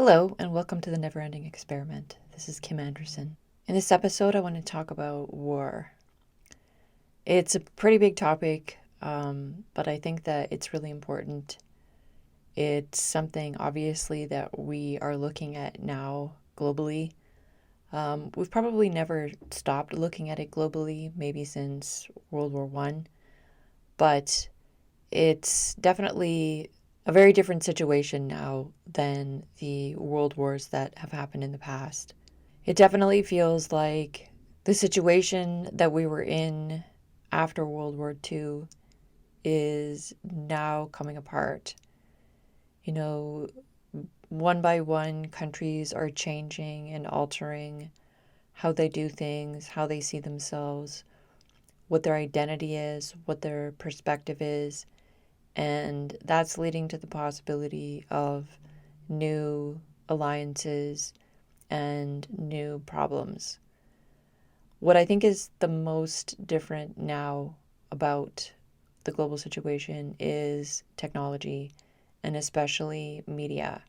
Hello, and welcome to the Never Ending Experiment. This is Kim Anderson. In this episode, I want to talk about war. It's a pretty big topic, but I think that it's really important. It's something, obviously, that we are looking at now globally. We've probably never stopped looking at it globally, maybe since World War One, but it's definitely a very different situation now than the world wars that have happened in the past. It definitely feels like the situation that we were in after World War II is now coming apart. You know, one by one, countries are changing and altering how they do things, how they see themselves, what their identity is, what their perspective is. And that's leading to the possibility of new alliances and new problems. What I think is the most different now about the global situation is technology, and especially media.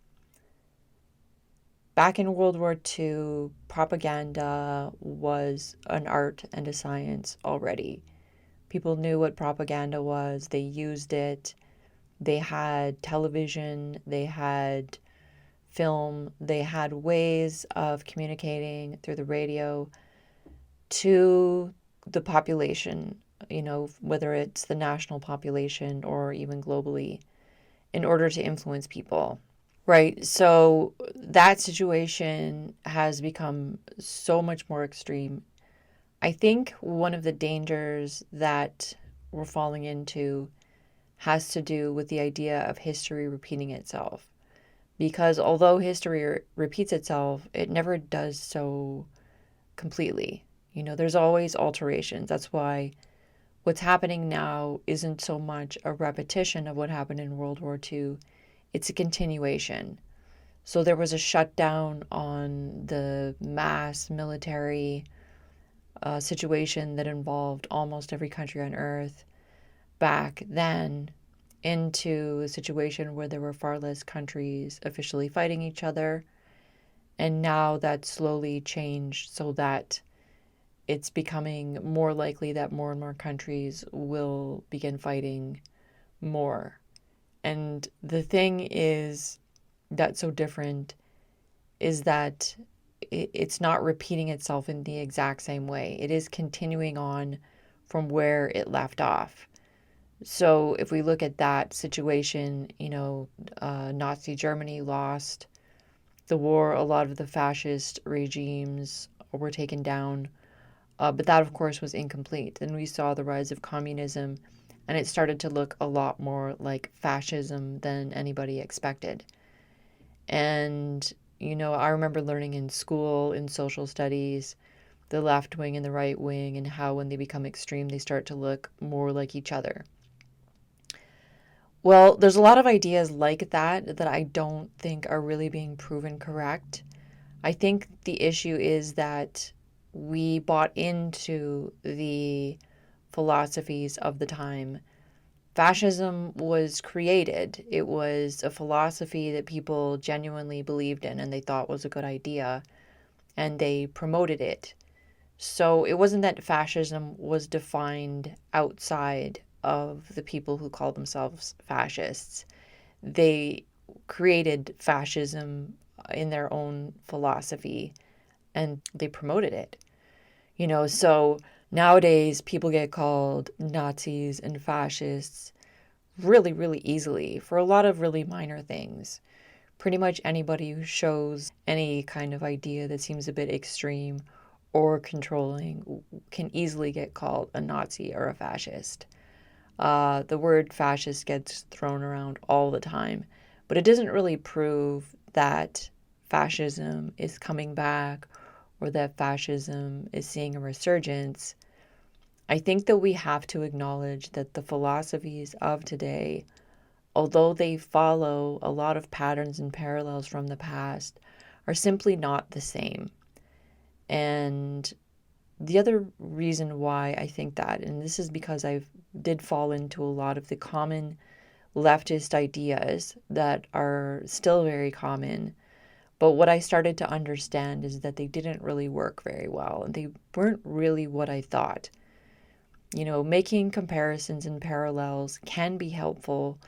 Back in World War II, propaganda was an art and a science already. People knew what propaganda was, they used it. They had television, they had film, they had ways of communicating through the radio to the population, whether it's the national population or even globally, in order to influence people. Right. So that situation has become so much more extreme. I think one of the dangers that we're falling into has to do with the idea of history repeating itself. Because although history repeats itself, it never does so completely. There's always alterations. That's why what's happening now isn't so much a repetition of what happened in World War II, it's a continuation. So there was a shutdown on the mass military situation that involved almost every country on earth back then, into a situation where there were far less countries officially fighting each other. And now that's slowly changed so that it's becoming more likely that more and more countries will begin fighting more. And the thing is that's so different is that it's not repeating itself in the exact same way. It is continuing on from where it left off. So if we look at that situation, Nazi Germany lost the war. A lot of the fascist regimes were taken down. But that, of course, was incomplete. Then we saw the rise of communism, and it started to look a lot more like fascism than anybody expected. And, I remember learning in school, in social studies, the left wing and the right wing, and how when they become extreme, they start to look more like each other. Well, there's a lot of ideas like that I don't think are really being proven correct. I think the issue is that we bought into the philosophies of the time. Fascism was created. It was a philosophy that people genuinely believed in and they thought was a good idea, and they promoted it. So it wasn't that fascism was defined outside of the people who called themselves fascists. They created fascism in their own philosophy and they promoted it. So nowadays people get called Nazis and fascists really, really easily for a lot of really minor things. Pretty much anybody who shows any kind of idea that seems a bit extreme or controlling can easily get called a Nazi or a fascist. The word fascist gets thrown around all the time, but it doesn't really prove that fascism is coming back or that fascism is seeing a resurgence. I think that we have to acknowledge that the philosophies of today, although they follow a lot of patterns and parallels from the past, are simply not the same. And the other reason why I think that, and this is because I did fall into a lot of the common leftist ideas that are still very common, But what I started to understand is that they didn't really work very well, and they weren't really what I thought. Making comparisons and parallels can be helpful,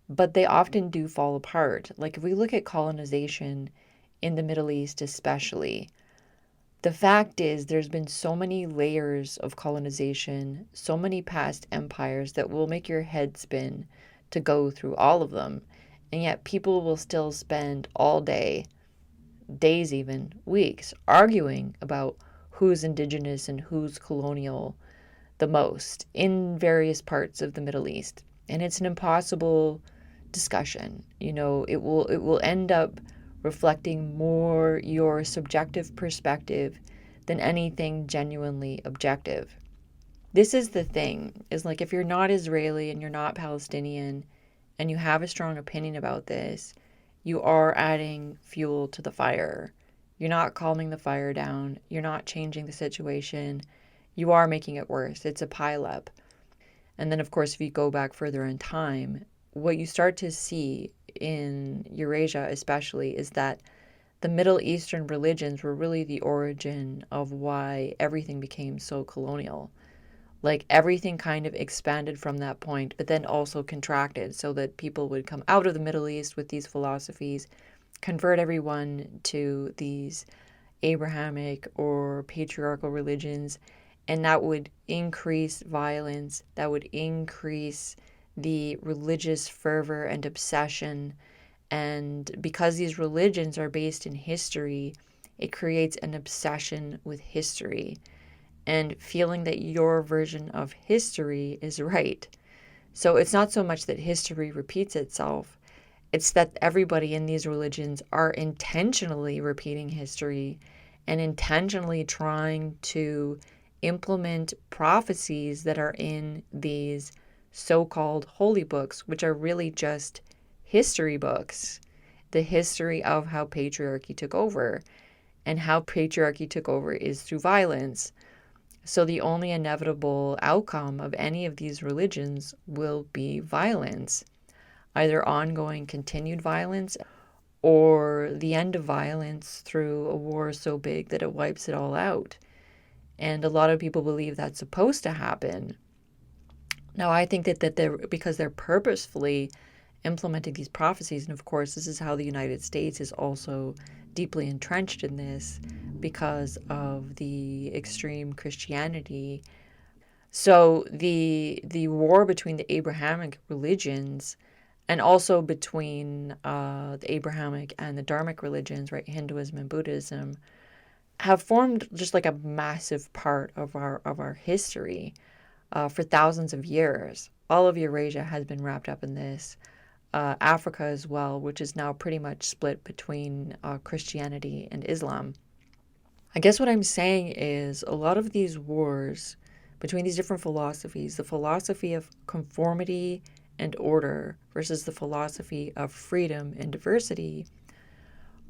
but they often do fall apart. Like if we look at colonization in the Middle East, especially, the fact is there's been so many layers of colonization, so many past empires that will make your head spin to go through all of them. And yet people will still spend all day, days even, weeks, arguing about who's indigenous and who's colonial the most in various parts of the Middle East. And it's an impossible discussion. It will end up reflecting more your subjective perspective than anything genuinely objective. This is the thing, is like if you're not Israeli and you're not Palestinian and you have a strong opinion about this, you are adding fuel to the fire. You're not calming the fire down. You're not changing the situation. You are making it worse. It's a pileup. And then, of course, if you go back further in time, what you start to see in Eurasia, especially, is that the Middle Eastern religions were really the origin of why everything became so colonial. Like everything kind of expanded from that point, but then also contracted so that people would come out of the Middle East with these philosophies, convert everyone to these Abrahamic or patriarchal religions, and that would increase violence, that would increase the religious fervor and obsession. And because these religions are based in history, it creates an obsession with history and feeling that your version of history is right. So it's not so much that history repeats itself, it's that everybody in these religions are intentionally repeating history and intentionally trying to implement prophecies that are in these so called holy books, which are really just history books. The history of how patriarchy took over. And how patriarchy took over is through violence. So the only inevitable outcome of any of these religions will be violence, either ongoing continued violence or the end of violence through a war so big that it wipes it all out. And a lot of people believe that's supposed to happen. Now, I think that they're, because they're purposefully implementing these prophecies, and of course, this is how the United States is also deeply entrenched in this because of the extreme Christianity. So the war between the Abrahamic religions and also between the Abrahamic and the Dharmic religions, right, Hinduism and Buddhism, have formed just like a massive part of our history for thousands of years. All of Eurasia has been wrapped up in this. Africa as well, which is now pretty much split between Christianity and Islam. I guess what I'm saying is a lot of these wars between these different philosophies, the philosophy of conformity and order versus the philosophy of freedom and diversity,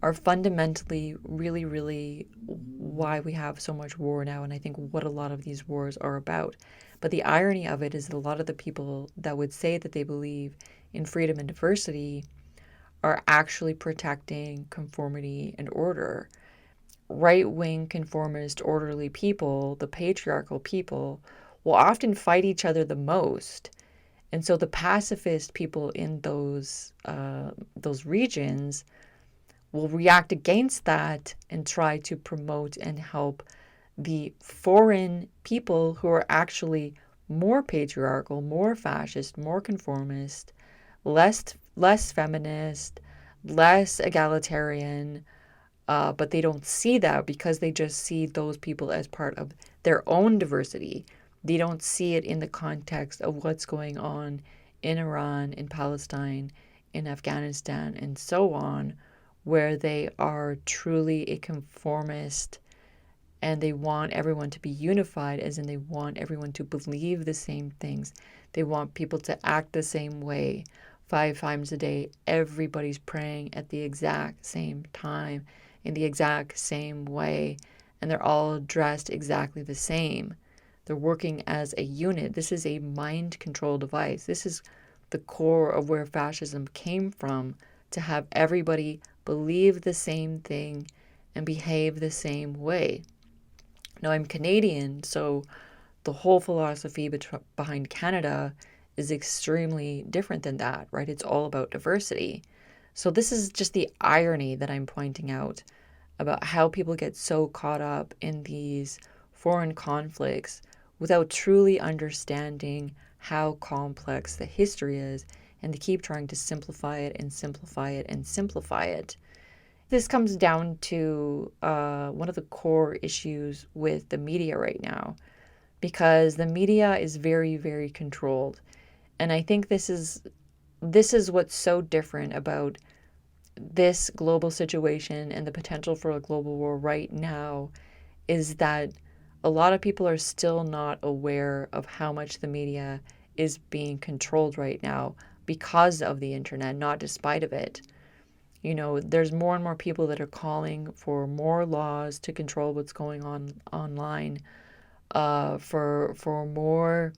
are fundamentally really, really why we have so much war now, and I think what a lot of these wars are about. But the irony of it is that a lot of the people that would say that they believe in freedom and diversity are actually protecting conformity and order. Right-wing conformist orderly people, the patriarchal people, will often fight each other the most. And so the pacifist people in those regions will react against that and try to promote and help the foreign people who are actually more patriarchal, more fascist, more conformist, less feminist, less egalitarian, but they don't see that because they just see those people as part of their own diversity. They don't see it in the context of what's going on in Iran, in Palestine, in Afghanistan, and so on, where they are truly a conformist and they want everyone to be unified, as in they want everyone to believe the same things. They want people to act the same way 5 times a day. Everybody's praying at the exact same time, in the exact same way, and they're all dressed exactly the same. They're working as a unit. This is a mind control device. This is the core of where fascism came from, to have everybody believe the same thing and behave the same way. Now, I'm Canadian, so the whole philosophy behind Canada is extremely different than that, right? It's all about diversity. So, this is just the irony that I'm pointing out about how people get so caught up in these foreign conflicts without truly understanding how complex the history is, and they keep trying to simplify it and simplify it and simplify it. This comes down to one of the core issues with the media right now, because the media is very, very controlled. And I think this is what's so different about this global situation and the potential for a global war right now, is that a lot of people are still not aware of how much the media is being controlled right now because of the internet, not despite of it. There's more and more people that are calling for more laws to control what's going on online, for more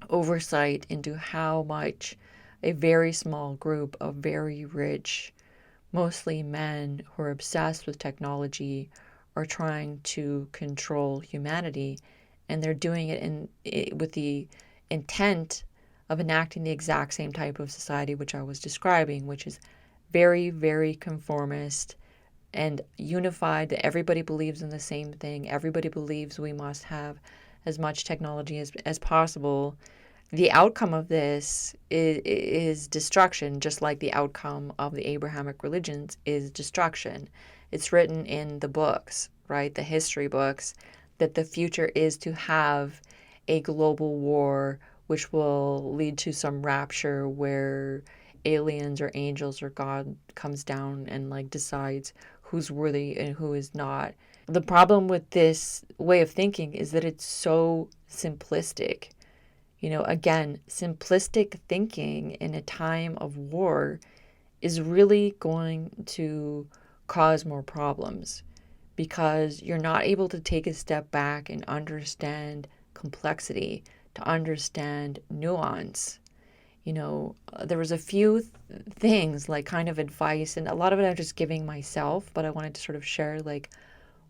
oversight into how much a very small group of very rich, mostly men who are obsessed with technology, are trying to control humanity, and they're doing it with the intent of enacting the exact same type of society which I was describing, which is very, very conformist and unified, that everybody believes in the same thing. Everybody believes we must have as much technology as possible. The outcome of this is destruction, just like the outcome of the Abrahamic religions is destruction. It's written in the books, right? The history books, that the future is to have a global war which will lead to some rapture where aliens or angels or God comes down and like decides who's worthy and who is not. The problem with this way of thinking is that it's so simplistic. Again, simplistic thinking in a time of war is really going to cause more problems, because you're not able to take a step back and understand complexity, to understand nuance. There was a few things, like kind of advice, and a lot of it I'm just giving myself, but I wanted to sort of share like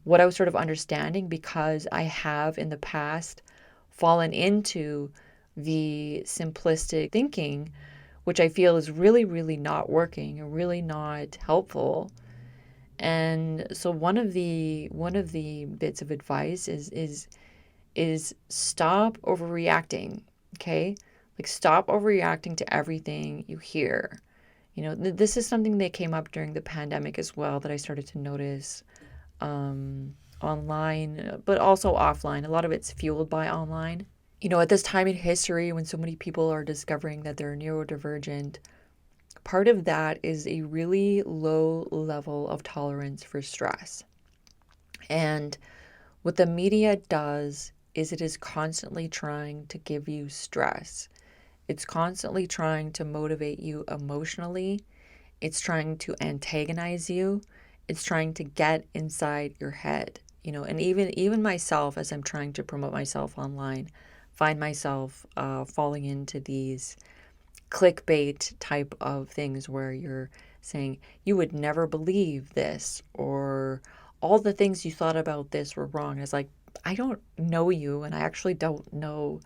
what I was sort of understanding, because I have in the past fallen into the simplistic thinking, which I feel is really, really not working and really not helpful. And so one of the bits of advice is stop overreacting. Okay, like stop overreacting to everything you hear. This is something that came up during the pandemic as well, that I started to notice, online, but also offline. A lot of it's fueled by online. At this time in history when so many people are discovering that they're neurodivergent, part of that is a really low level of tolerance for stress. And what the media does is it is constantly trying to give you stress. It's constantly trying to motivate you emotionally. It's trying to antagonize you. It's trying to get inside your head. And even myself, as I'm trying to promote myself online, find myself falling into these clickbait type of things where you're saying you would never believe this, or all the things you thought about this were wrong. It's like, I don't know you, and I actually don't know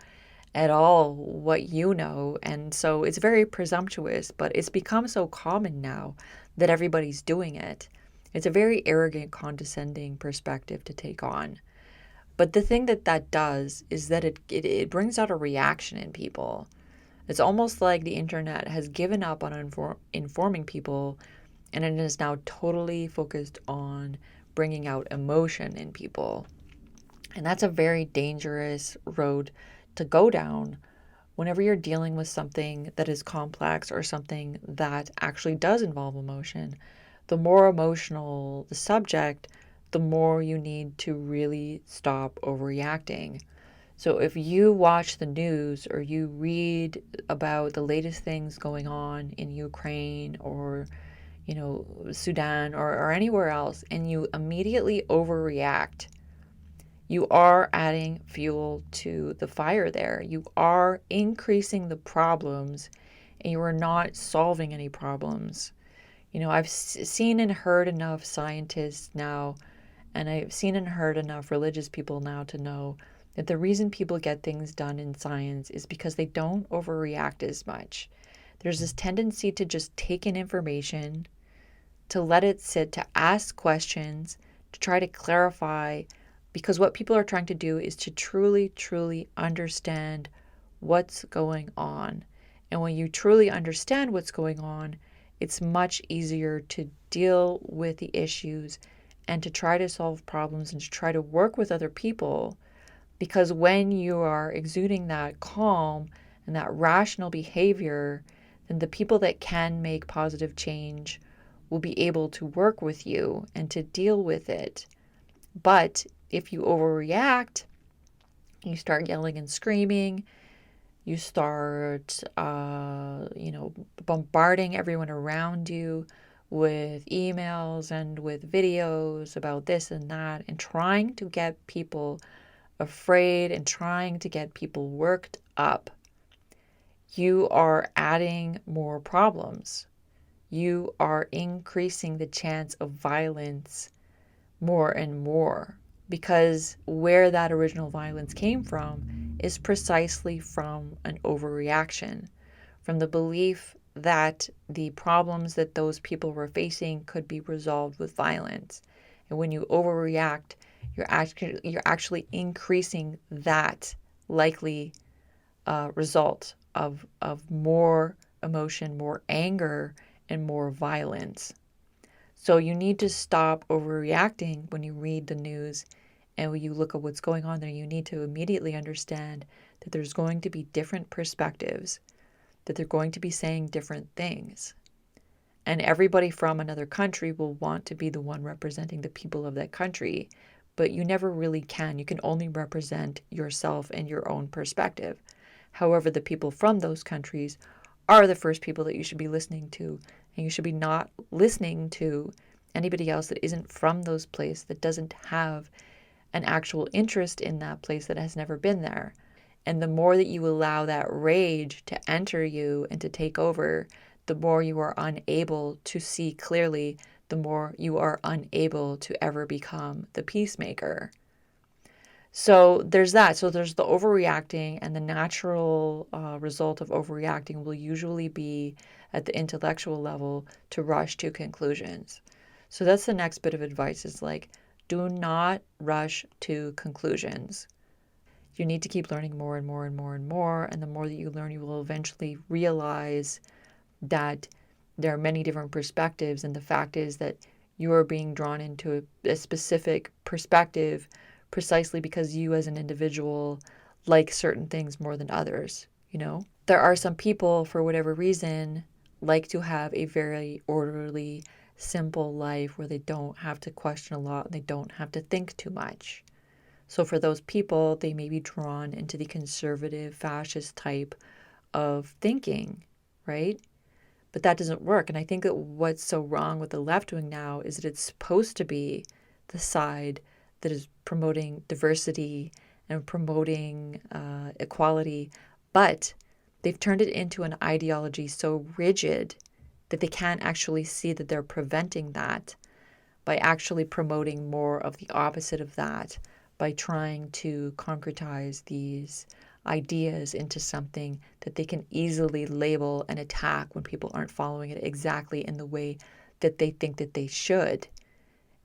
at all what you know. And so it's very presumptuous, but it's become so common now that everybody's doing it. It's a very arrogant, condescending perspective to take on. But the thing that does is that it brings out a reaction in people. It's almost like the internet has given up on informing people, and it is now totally focused on bringing out emotion in people. And that's a very dangerous road to go down whenever you're dealing with something that is complex or something that actually does involve emotion. The more emotional the subject, the more you need to really stop overreacting. So if you watch the news or you read about the latest things going on in Ukraine, or Sudan, or anywhere else, and you immediately overreact, you are adding fuel to the fire there. You are increasing the problems, and you are not solving any problems. I've seen and heard enough scientists now, and I've seen and heard enough religious people now to know that the reason people get things done in science is because they don't overreact as much. There's this tendency to just take in information, to let it sit, to ask questions, to try to clarify, because what people are trying to do is to truly, truly understand what's going on. And when you truly understand what's going on, it's much easier to deal with the issues and to try to solve problems and to try to work with other people. Because when you are exuding that calm and that rational behavior, then the people that can make positive change will be able to work with you and to deal with it. But if you overreact, you start yelling and screaming, you start, bombarding everyone around you with emails and with videos about this and that, and trying to get people afraid and trying to get people worked up, you are adding more problems. You are increasing the chance of violence more and more, because where that original violence came from is precisely from an overreaction, from the belief that the problems that those people were facing could be resolved with violence. And when you overreact, you're actually increasing that likely result of more emotion, more anger, and more violence. So you need to stop overreacting when you read the news and when you look at what's going on there. You need to immediately understand that there's going to be different perspectives, that they're going to be saying different things. And everybody from another country will want to be the one representing the people of that country, but you never really can. You can only represent yourself and your own perspective. However, the people from those countries are the first people that you should be listening to, and you should be not listening to anybody else that isn't from those places, that doesn't have an actual interest in that place, that has never been there. And the more that you allow that rage to enter you and to take over, the more you are unable to see clearly, the more you are unable to ever become the peacemaker. So there's that. So there's the overreacting, and the natural result of overreacting will usually be at the intellectual level to rush to conclusions. So that's the next bit of advice, is like, do not rush to conclusions. You need to keep learning more and more and more and more. And the more that you learn, you will eventually realize that there are many different perspectives. And the fact is that you are being drawn into a specific perspective precisely because you as an individual like certain things more than others, There are some people, for whatever reason, like to have a very orderly, simple life where they don't have to question a lot and they don't have to think too much. So for those people, they may be drawn into the conservative, fascist type of thinking, right? But that doesn't work. And I think that what's so wrong with the left wing now is that it's supposed to be the side that is promoting diversity and promoting equality, but they've turned it into an ideology so rigid that they can't actually see that they're preventing that by actually promoting more of the opposite of that, by trying to concretize these ideas into something that they can easily label and attack when people aren't following it exactly in the way that they think that they should.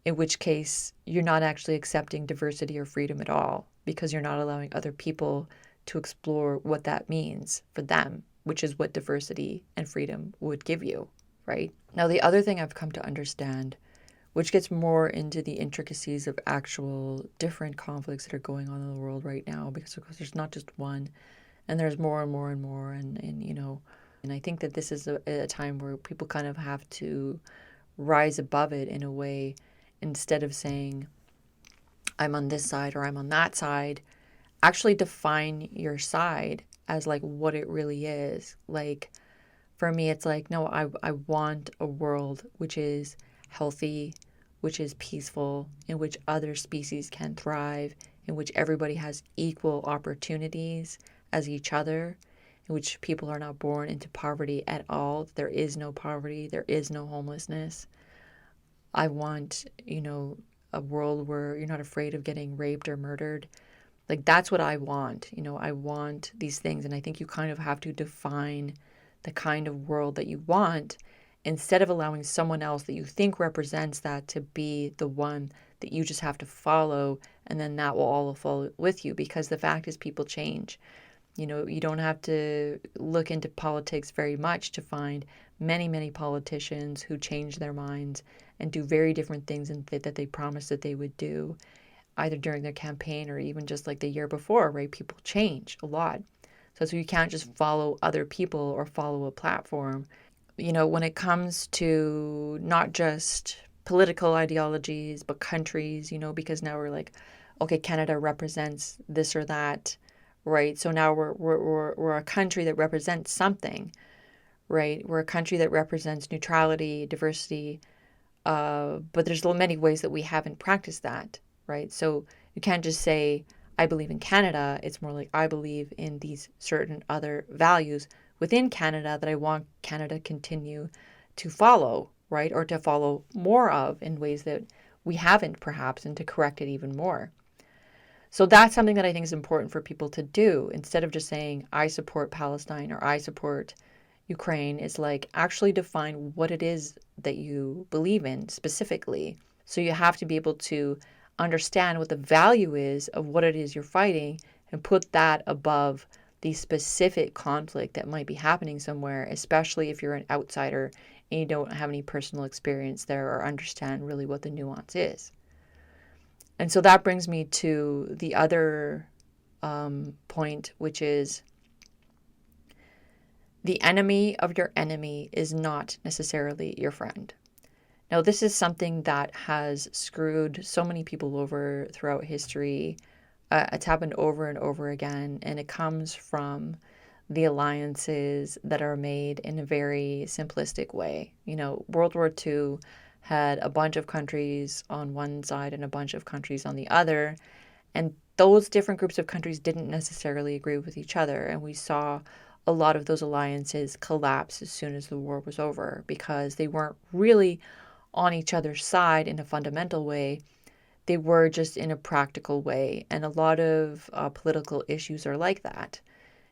In which case, you're not actually accepting diversity or freedom at all, because you're not allowing other people to explore what that means for them, which is what diversity and freedom would give you, right? Now, the other thing I've come to understand, which gets more into the intricacies of actual different conflicts that are going on in the world right now, because of course there's not just one, and there's more and more and more, and I think that this is a time where people kind of have to rise above it in a way, instead of saying, I'm on this side or I'm on that side. Actually define your side as like what it really is. Like, for me, it's like, no, I want a world which is healthy, which is peaceful, in which other species can thrive, in which everybody has equal opportunities as each other, in which people are not born into poverty at all. There is no poverty, there is no homelessness. I want, a world where you're not afraid of getting raped or murdered. Like, that's what I want. I want these things. And I think you kind of have to define the kind of world that you want instead of allowing someone else that you think represents that to be the one that you just have to follow. And then that will all follow with you, because the fact is people change. You don't have to look into politics very much to find many, many politicians who change their minds and do very different things that they promised that they would do, either during their campaign or even just like the year before, right? People change a lot. So you can't just follow other people or follow a platform. When it comes to not just political ideologies, but countries, because now we're like, okay, Canada represents this or that, right? So now we're a country that represents something, right? We're a country that represents neutrality, diversity, but there's many ways that we haven't practiced that, right? So you can't just say, I believe in Canada. It's more like, I believe in these certain other values within Canada that I want Canada to continue to follow, right? Or to follow more of in ways that we haven't perhaps, and to correct it even more. So that's something that I think is important for people to do. Instead of just saying, I support Palestine or I support Ukraine, is like actually define what it is that you believe in specifically. So you have to be able to understand what the value is of what it is you're fighting and put that above the specific conflict that might be happening somewhere, especially if you're an outsider and you don't have any personal experience there or understand really what the nuance is. And so that brings me to the other point, which is the enemy of your enemy is not necessarily your friend. Now, this is something that has screwed so many people over throughout history. It's happened over and over again, and it comes from the alliances that are made in a very simplistic way. World War II had a bunch of countries on one side and a bunch of countries on the other, and those different groups of countries didn't necessarily agree with each other, and we saw a lot of those alliances collapse as soon as the war was over because they weren't really on each other's side in a fundamental way. They were just in a practical way. And a lot of political issues are like that.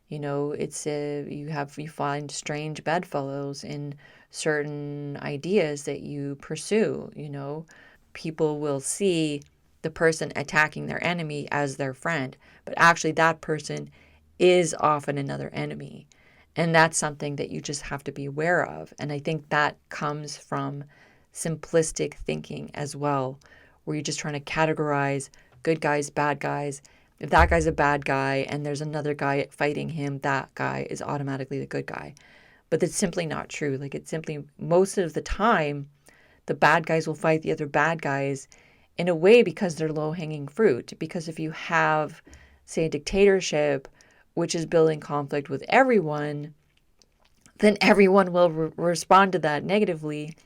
It's you find strange bedfellows in certain ideas that you pursue. People will see the person attacking their enemy as their friend, but actually that person is often another enemy. And that's something that you just have to be aware of. And I think that comes from simplistic thinking as well, where you're just trying to categorize good guys, bad guys. If that guy's a bad guy and there's another guy fighting him, that guy is automatically the good guy. But that's simply not true. Like, it's simply, most of the time, the bad guys will fight the other bad guys in a way because they're low-hanging fruit. Because if you have, say, a dictatorship which is building conflict with everyone, then everyone will respond to that negatively.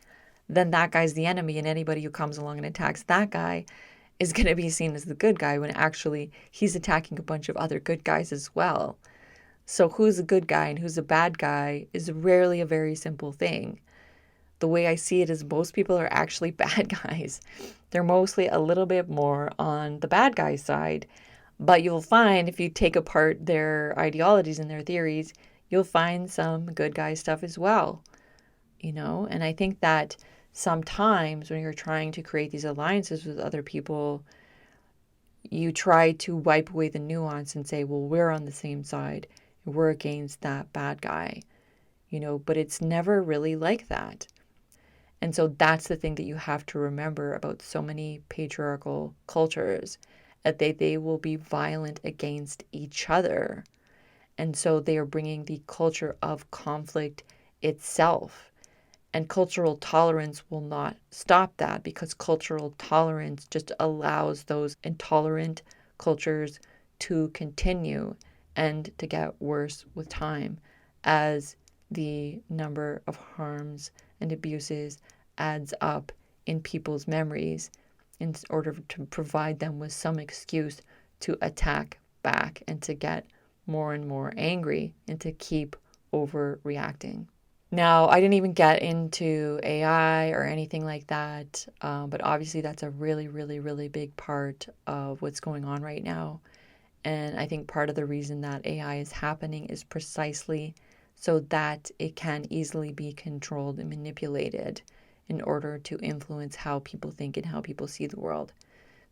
Then that guy's the enemy, and anybody who comes along and attacks that guy is going to be seen as the good guy when actually he's attacking a bunch of other good guys as well. So who's a good guy and who's a bad guy is rarely a very simple thing. The way I see it is most people are actually bad guys. They're mostly a little bit more on the bad guy side. But you'll find if you take apart their ideologies and their theories, you'll find some good guy stuff as well. And I think that sometimes when you're trying to create these alliances with other people, you try to wipe away the nuance and say, well, we're on the same side. We're against that bad guy, but it's never really like that. And so that's the thing that you have to remember about so many patriarchal cultures, that they will be violent against each other. And so they are bringing the culture of conflict itself. And cultural tolerance will not stop that, because cultural tolerance just allows those intolerant cultures to continue and to get worse with time as the number of harms and abuses adds up in people's memories, in order to provide them with some excuse to attack back and to get more and more angry and to keep overreacting. Now, I didn't even get into AI or anything like that, but obviously that's a really, really, really big part of what's going on right now. And I think part of the reason that AI is happening is precisely so that it can easily be controlled and manipulated in order to influence how people think and how people see the world.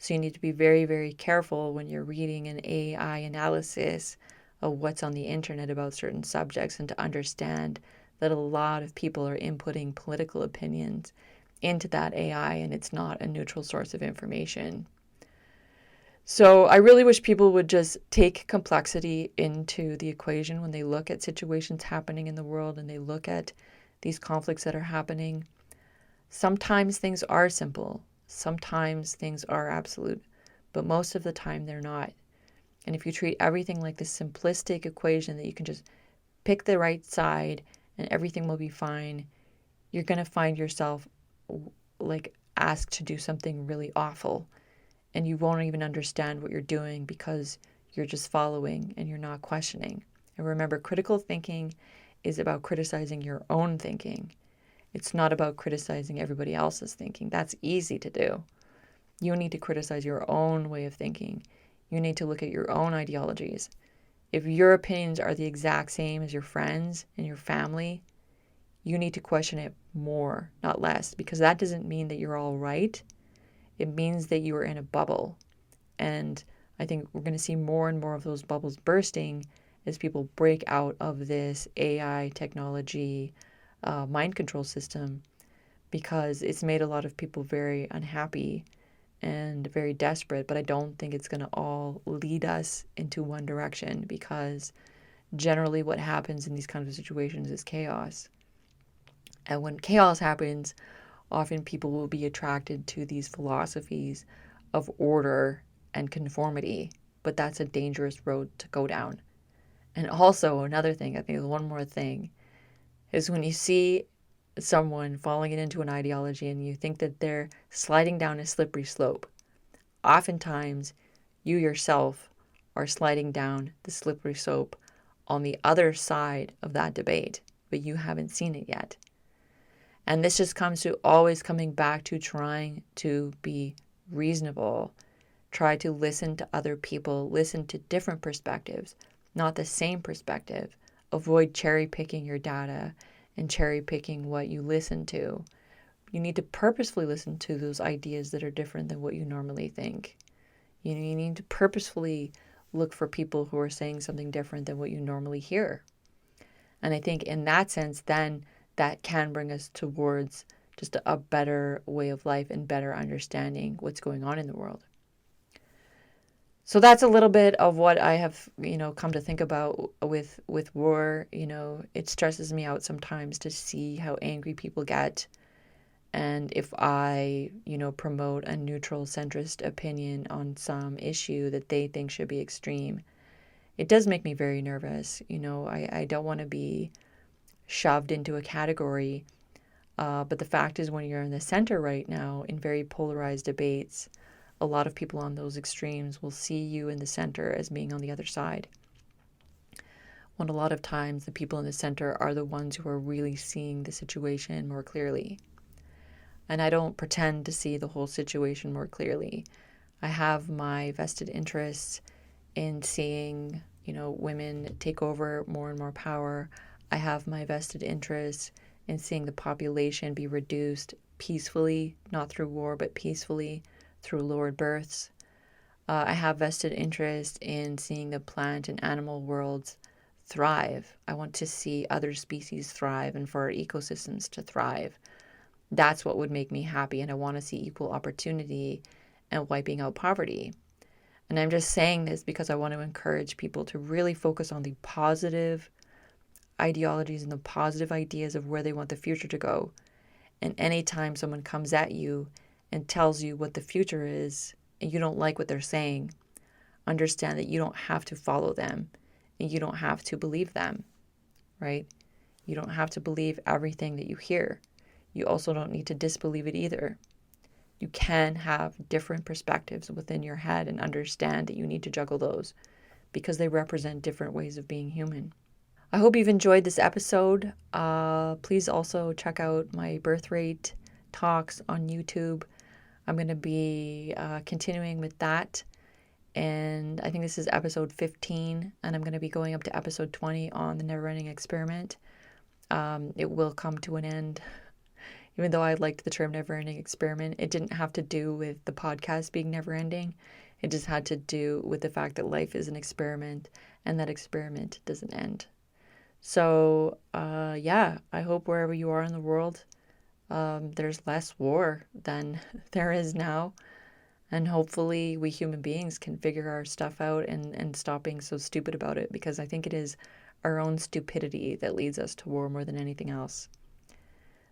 So you need to be very, very careful when you're reading an AI analysis of what's on the internet about certain subjects, and to understand that a lot of people are inputting political opinions into that AI, and it's not a neutral source of information. So I really wish people would just take complexity into the equation when they look at situations happening in the world and they look at these conflicts that are happening. Sometimes things are simple. Sometimes things are absolute. But most of the time they're not. And if you treat everything like this simplistic equation that you can just pick the right side and everything will be fine, you're going to find yourself like asked to do something really awful. And you won't even understand what you're doing because you're just following and you're not questioning. And remember, critical thinking is about criticizing your own thinking. It's not about criticizing everybody else's thinking. That's easy to do. You need to criticize your own way of thinking. You need to look at your own ideologies. If your opinions are the exact same as your friends and your family, you need to question it more, not less, because that doesn't mean that you're all right. It means that you are in a bubble. And I think we're going to see more and more of those bubbles bursting as people break out of this AI technology mind control system, because it's made a lot of people very unhappy and very desperate. But I don't think it's going to all lead us into one direction, because generally what happens in these kinds of situations is chaos. And when chaos happens, often people will be attracted to these philosophies of order and conformity, but that's a dangerous road to go down. And also another thing, I think one more thing, is when you see someone falling into an ideology and you think that they're sliding down a slippery slope, oftentimes you yourself are sliding down the slippery slope on the other side of that debate, but you haven't seen it yet. And this just comes to always coming back to trying to be reasonable. Try to listen to other people, listen to different perspectives, not the same perspective. Avoid cherry picking your data and cherry picking what you listen to. You need to purposefully listen to those ideas that are different than what you normally think. You need to purposefully look for people who are saying something different than what you normally hear. And I think in that sense, then that can bring us towards just a better way of life and better understanding what's going on in the world. So that's a little bit of what I have, come to think about with war. It stresses me out sometimes to see how angry people get. And if I, promote a neutral centrist opinion on some issue that they think should be extreme, it does make me very nervous. I don't want to be shoved into a category. But the fact is, when you're in the center right now in very polarized debates, a lot of people on those extremes will see you in the center as being on the other side. When a lot of times the people in the center are the ones who are really seeing the situation more clearly. And I don't pretend to see the whole situation more clearly. I have my vested interests in seeing, women take over more and more power. I have my vested interests in seeing the population be reduced peacefully, not through war, but peacefully through lowered births. I have vested interest in seeing the plant and animal worlds thrive. I want to see other species thrive and for our ecosystems to thrive. That's what would make me happy, and I want to see equal opportunity and wiping out poverty. And I'm just saying this because I want to encourage people to really focus on the positive ideologies and the positive ideas of where they want the future to go. And anytime someone comes at you and tells you what the future is and you don't like what they're saying, understand that you don't have to follow them and you don't have to believe them, right? You don't have to believe everything that you hear. You also don't need to disbelieve it either. You can have different perspectives within your head and understand that you need to juggle those. because they represent different ways of being human. I hope you've enjoyed this episode. Please also check out my birth rate talks on YouTube. I'm going to be continuing with that. And I think this is episode 15, and I'm going to be going up to episode 20 on the never ending experiment. It will come to an end. Even though I liked the term never ending experiment, it didn't have to do with the podcast being never ending. It just had to do with the fact that life is an experiment and that experiment doesn't end. So, yeah, I hope wherever you are in the world, there's less war than there is now. And hopefully we human beings can figure our stuff out and stop being so stupid about it, because I think it is our own stupidity that leads us to war more than anything else.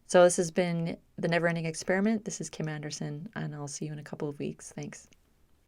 So this has been The Never Ending Experiment. This is Kim Anderson, and I'll see you in a couple of weeks. Thanks.